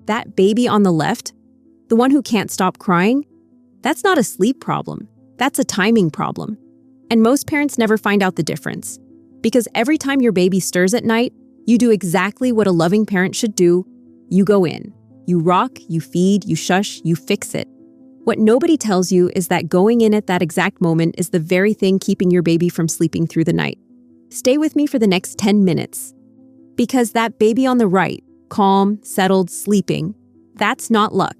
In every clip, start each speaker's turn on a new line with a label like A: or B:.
A: that baby on the left, the one who can't stop crying, that's not a sleep problem. That's a timing problem. And most parents never find out the difference. Because every time your baby stirs at night, you do exactly what a loving parent should do. You go in. You rock, you feed, you shush, you fix it. What nobody tells you is that going in at that exact moment is the very thing keeping your baby from sleeping through the night. Stay with me for the next 10 minutes. Because that baby on the right, calm, settled, sleeping, that's not luck.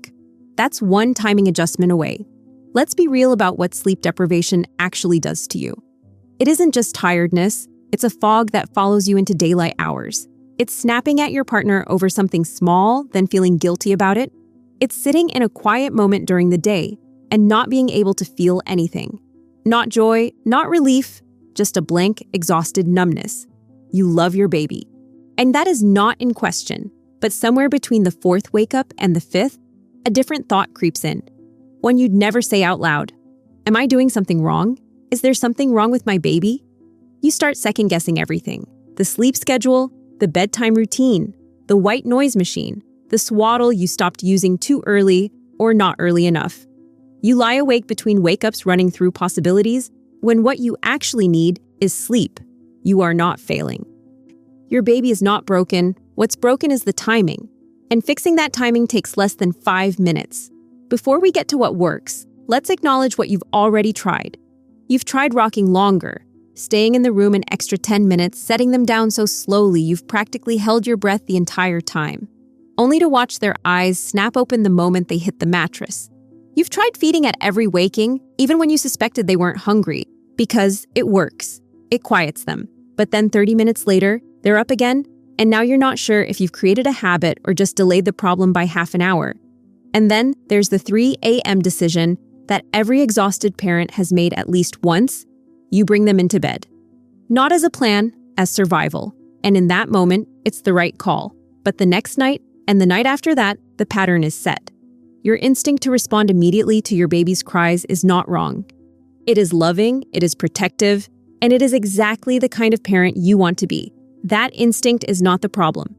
A: That's one timing adjustment away. Let's be real about what sleep deprivation actually does to you. It isn't just tiredness, it's a fog that follows you into daylight hours. It's snapping at your partner over something small, then feeling guilty about it. It's sitting in a quiet moment during the day and not being able to feel anything. Not joy, not relief, just a blank, exhausted numbness. You love your baby. And that is not in question, but somewhere between the fourth wake-up and the fifth, a different thought creeps in. One you'd never say out loud. Am I doing something wrong? Is there something wrong with my baby? You start second-guessing everything. The sleep schedule, the bedtime routine, the white noise machine, the swaddle you stopped using too early or not early enough. You lie awake between wake-ups running through possibilities when what you actually need is sleep. You are not failing. Your baby is not broken. What's broken is the timing. And fixing that timing takes less than 5 minutes. Before we get to what works, let's acknowledge what you've already tried. You've tried rocking longer, staying in the room an extra 10 minutes, setting them down so slowly you've practically held your breath the entire time, only to watch their eyes snap open the moment they hit the mattress. You've tried feeding at every waking, even when you suspected they weren't hungry, because it works. It quiets them. But then 30 minutes later, they're up again, and now you're not sure if you've created a habit or just delayed the problem by half an hour. And then there's the 3 a.m. decision that every exhausted parent has made at least once. You bring them into bed. Not as a plan, as survival. And in that moment, it's the right call. But the next night, and the night after that, the pattern is set. Your instinct to respond immediately to your baby's cries is not wrong. It is loving, it is protective, and it is exactly the kind of parent you want to be. That instinct is not the problem.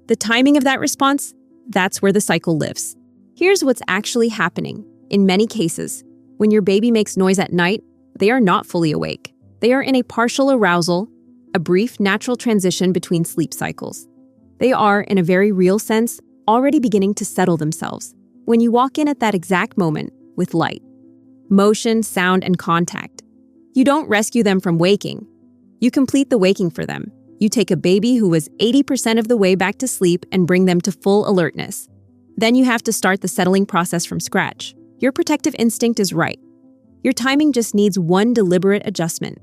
A: The timing of that response, that's where the cycle lives. Here's what's actually happening. In many cases, when your baby makes noise at night, they are not fully awake. They are in a partial arousal, a brief natural transition between sleep cycles. They are, in a very real sense, already beginning to settle themselves. When you walk in at that exact moment with light, motion, sound, and contact, you don't rescue them from waking. You complete the waking for them. You take a baby who was 80% of the way back to sleep and bring them to full alertness. Then you have to start the settling process from scratch. Your protective instinct is right. Your timing just needs one deliberate adjustment.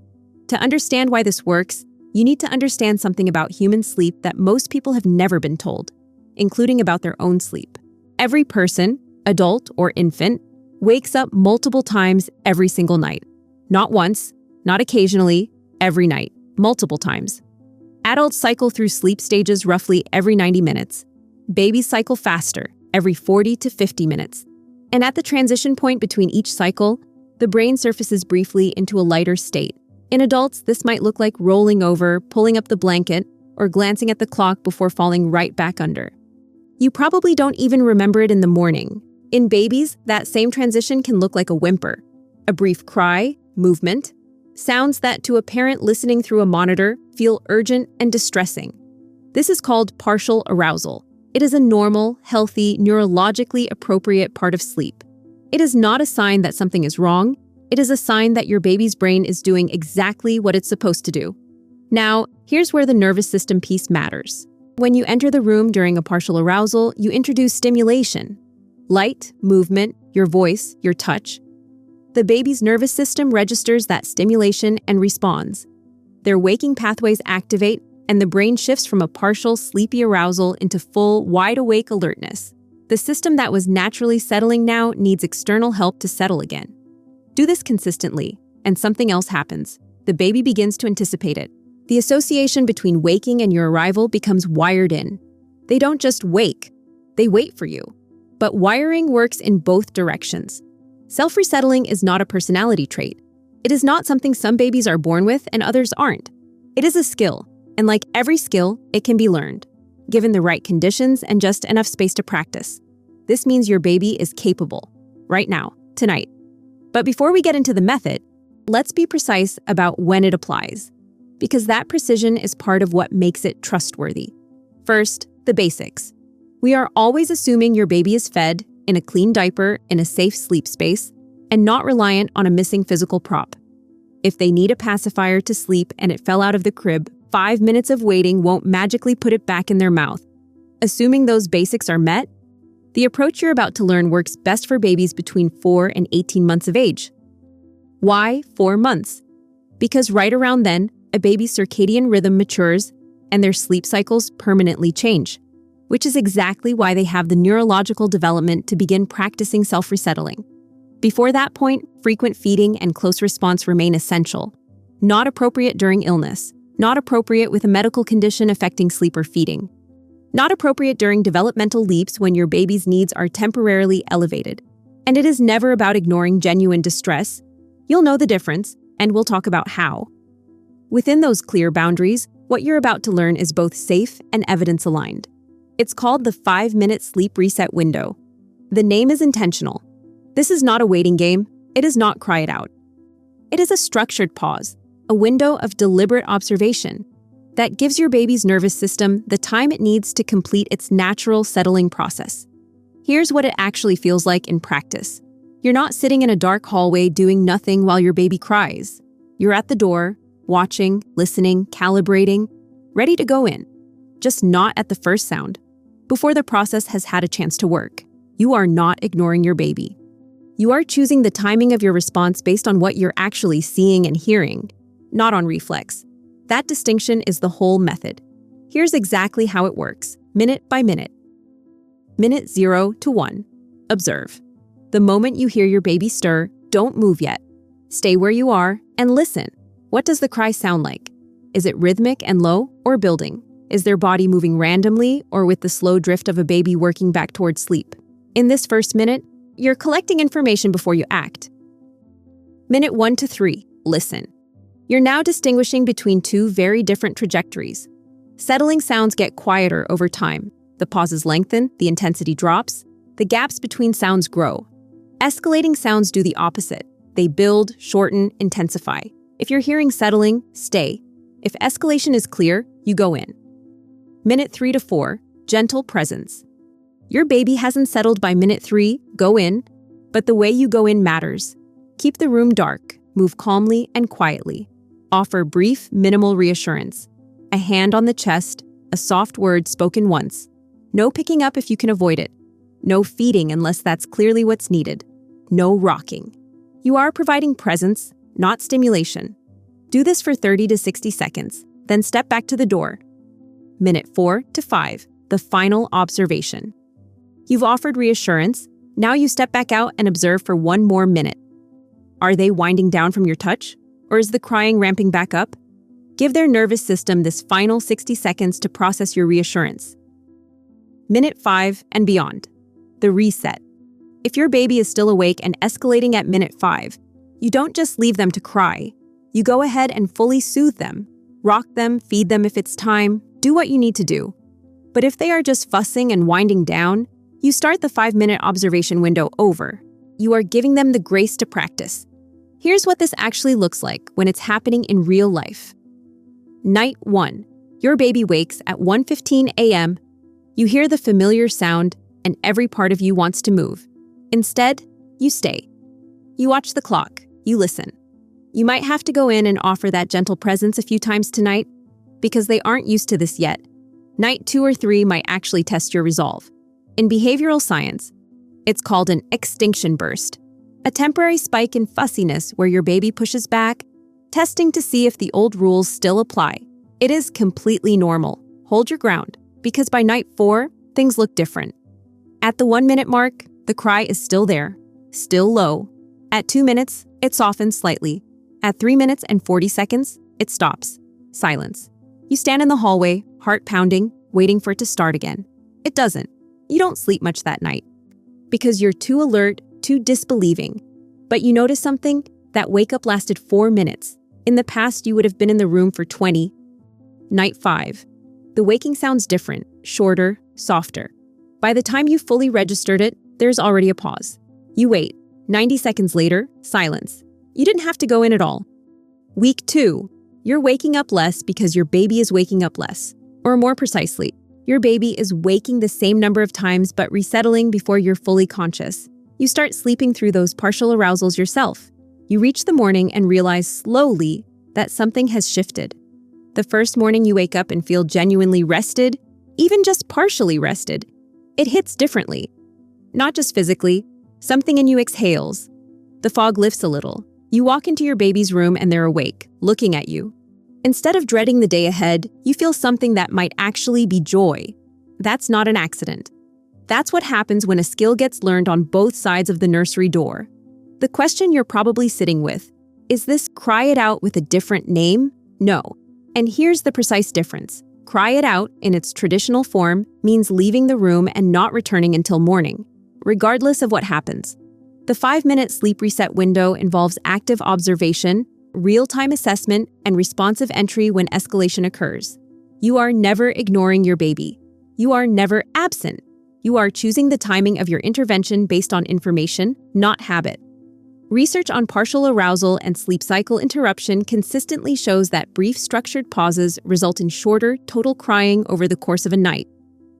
A: To understand why this works, you need to understand something about human sleep that most people have never been told, including about their own sleep. Every person, adult or infant, wakes up multiple times every single night. Not once, not occasionally, every night, multiple times. Adults cycle through sleep stages roughly every 90 minutes. Babies cycle faster, every 40 to 50 minutes. And at the transition point between each cycle, the brain surfaces briefly into a lighter state. In adults, this might look like rolling over, pulling up the blanket, or glancing at the clock before falling right back under. You probably don't even remember it in the morning. In babies, that same transition can look like a whimper, a brief cry, movement, sounds that to a parent listening through a monitor feel urgent and distressing. This is called partial arousal. It is a normal, healthy, neurologically appropriate part of sleep. It is not a sign that something is wrong. It is a sign that your baby's brain is doing exactly what it's supposed to do. Now, here's where the nervous system piece matters. When you enter the room during a partial arousal, you introduce stimulation. Light, movement, your voice, your touch. The baby's nervous system registers that stimulation and responds. Their waking pathways activate, and the brain shifts from a partial, sleepy arousal into full, wide-awake alertness. The system that was naturally settling now needs external help to settle again. Do this consistently, and something else happens. The baby begins to anticipate it. The association between waking and your arrival becomes wired in. They don't just wake, they wait for you. But wiring works in both directions. Self-resettling is not a personality trait. It is not something some babies are born with and others aren't. It is a skill, and like every skill, it can be learned. given the right conditions and just enough space to practice. This means your baby is capable, right now, tonight. But before we get into the method, let's be precise about when it applies, because that precision is part of what makes it trustworthy. First, the basics. We are always assuming your baby is fed, in a clean diaper, in a safe sleep space, and not reliant on a missing physical prop. If they need a pacifier to sleep and it fell out of the crib, 5 minutes of waiting won't magically put it back in their mouth. Assuming those basics are met, the approach you're about to learn works best for babies between 4 and 18 months of age. Why 4 months? Because right around then, a baby's circadian rhythm matures and their sleep cycles permanently change, which is exactly why they have the neurological development to begin practicing self-resettling. Before that point, frequent feeding and close response remain essential. Not appropriate during illness. Not appropriate with a medical condition affecting sleep or feeding. Not appropriate during developmental leaps when your baby's needs are temporarily elevated. And it is never about ignoring genuine distress. You'll know the difference, and we'll talk about how. Within those clear boundaries, what you're about to learn is both safe and evidence-aligned. It's called the 5-minute sleep reset window. The name is intentional. This is not a waiting game. It is not cry it out. It is a structured pause, a window of deliberate observation that gives your baby's nervous system the time it needs to complete its natural settling process. Here's what it actually feels like in practice. You're not sitting in a dark hallway doing nothing while your baby cries. You're at the door, watching, listening, calibrating, ready to go in, just not at the first sound, before the process has had a chance to work. You are not ignoring your baby. You are choosing the timing of your response based on what you're actually seeing and hearing, not on reflex. That distinction is the whole method. Here's exactly how it works, minute by minute. Minute 0 to 1. Observe. The moment you hear your baby stir, don't move yet. Stay where you are and listen. What does the cry sound like? Is it rhythmic and low or building? Is their body moving randomly or with the slow drift of a baby working back towards sleep? In this first minute, you're collecting information before you act. Minute 1 to 3. Listen. You're now distinguishing between two very different trajectories. Settling sounds get quieter over time. The pauses lengthen, the intensity drops, the gaps between sounds grow. Escalating sounds do the opposite. They build, shorten, intensify. If you're hearing settling, stay. If escalation is clear, you go in. Minute 3 to 4. Gentle presence. Your baby hasn't settled by minute 3, go in, but the way you go in matters. Keep the room dark, move calmly and quietly. Offer brief, minimal reassurance. A hand on the chest, a soft word spoken once. No picking up if you can avoid it. No feeding unless that's clearly what's needed. No rocking. You are providing presence, not stimulation. Do this for 30 to 60 seconds, then step back to the door. Minute 4 to 5, the final observation. You've offered reassurance, now you step back out and observe for 1 more minute. Are they winding down from your touch? Or is the crying ramping back up? Give their nervous system this final 60 seconds to process your reassurance. Minute 5 and beyond. The reset. If your baby is still awake and escalating at minute 5, you don't just leave them to cry. You go ahead and fully soothe them. Rock them, feed them if it's time, do what you need to do. But if they are just fussing and winding down, you start the 5-minute observation window over. You are giving them the grace to practice. Here's what this actually looks like when it's happening in real life. Night 1. Your baby wakes at 1:15 a.m. You hear the familiar sound, and every part of you wants to move. Instead, you stay. You watch the clock. You listen. You might have to go in and offer that gentle presence a few times tonight, because they aren't used to this yet. Night 2 or 3 might actually test your resolve. In behavioral science, it's called an extinction burst, a temporary spike in fussiness where your baby pushes back, testing to see if the old rules still apply. It is completely normal. Hold your ground, because by night 4, things look different. At the 1-minute mark, the cry is still there, still low. At 2 minutes, it softens slightly. At 3 minutes and 40 seconds, it stops. Silence. You stand in the hallway, heart pounding, waiting for it to start again. It doesn't. You don't sleep much that night because you're too alert, too disbelieving. But you notice something? That wake-up lasted 4 minutes. In the past, you would have been in the room for 20. Night 5. The waking sounds different. shorter, softer. By the time you fully registered it, there's already a pause. You wait. 90 seconds later, silence. You didn't have to go in at all. Week 2. You're waking up less because your baby is waking up less. Or more precisely, your baby is waking the same number of times but resettling before you're fully conscious. You start sleeping through those partial arousals yourself. You reach the morning and realize slowly that something has shifted. The first morning you wake up and feel genuinely rested, even just partially rested. It hits differently. Not just physically, something in you exhales. The fog lifts a little. You walk into your baby's room and they're awake, looking at you. Instead of dreading the day ahead, you feel something that might actually be joy. That's not an accident. That's what happens when a skill gets learned on both sides of the nursery door. The question you're probably sitting with, is this cry it out with a different name? No. And here's the precise difference. Cry it out, in its traditional form, means leaving the room and not returning until morning, regardless of what happens. The 5-minute sleep reset window involves active observation, real-time assessment, and responsive entry when escalation occurs. You are never ignoring your baby. You are never absent. You are choosing the timing of your intervention based on information, not habit. Research on partial arousal and sleep cycle interruption consistently shows that brief structured pauses result in shorter total crying over the course of a night,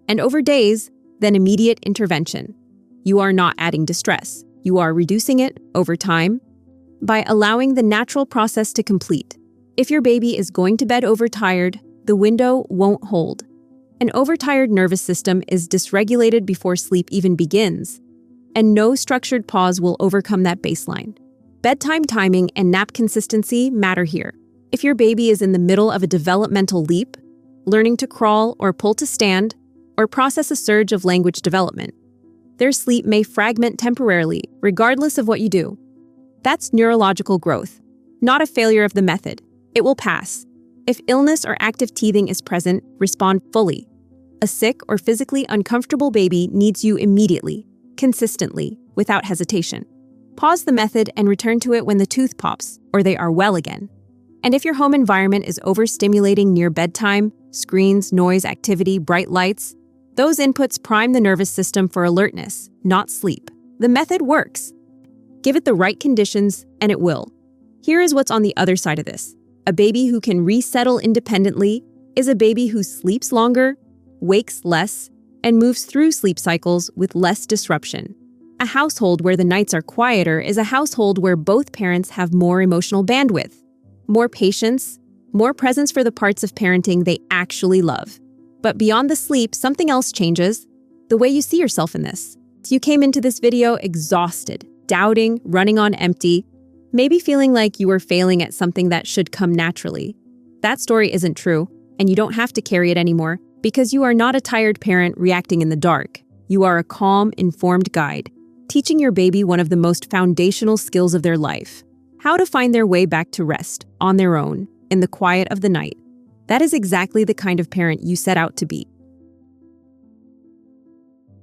A: and over days, then immediate intervention. You are not adding distress. You are reducing it over time by allowing the natural process to complete. If your baby is going to bed overtired, the window won't hold. An overtired nervous system is dysregulated before sleep even begins, and no structured pause will overcome that baseline. Bedtime timing and nap consistency matter here. If your baby is in the middle of a developmental leap, learning to crawl or pull to stand, or process a surge of language development, their sleep may fragment temporarily, regardless of what you do. That's neurological growth, not a failure of the method. It will pass. If illness or active teething is present, respond fully. A sick or physically uncomfortable baby needs you immediately, consistently, without hesitation. Pause the method and return to it when the tooth pops, or they are well again. And if your home environment is overstimulating near bedtime, screens, noise, activity, bright lights, those inputs prime the nervous system for alertness, not sleep. The method works. Give it the right conditions, and it will. Here is what's on the other side of this. A baby who can resettle independently is a baby who sleeps longer, wakes less, and moves through sleep cycles with less disruption. A household where the nights are quieter is a household where both parents have more emotional bandwidth, more patience, more presence for the parts of parenting they actually love. But beyond the sleep, something else changes: the way you see yourself in this. You came into this video exhausted, doubting, running on empty, maybe feeling like you were failing at something that should come naturally. That story isn't true, and you don't have to carry it anymore, because you are not a tired parent reacting in the dark. You are a calm, informed guide, teaching your baby one of the most foundational skills of their life: how to find their way back to rest, on their own, in the quiet of the night. That is exactly the kind of parent you set out to be.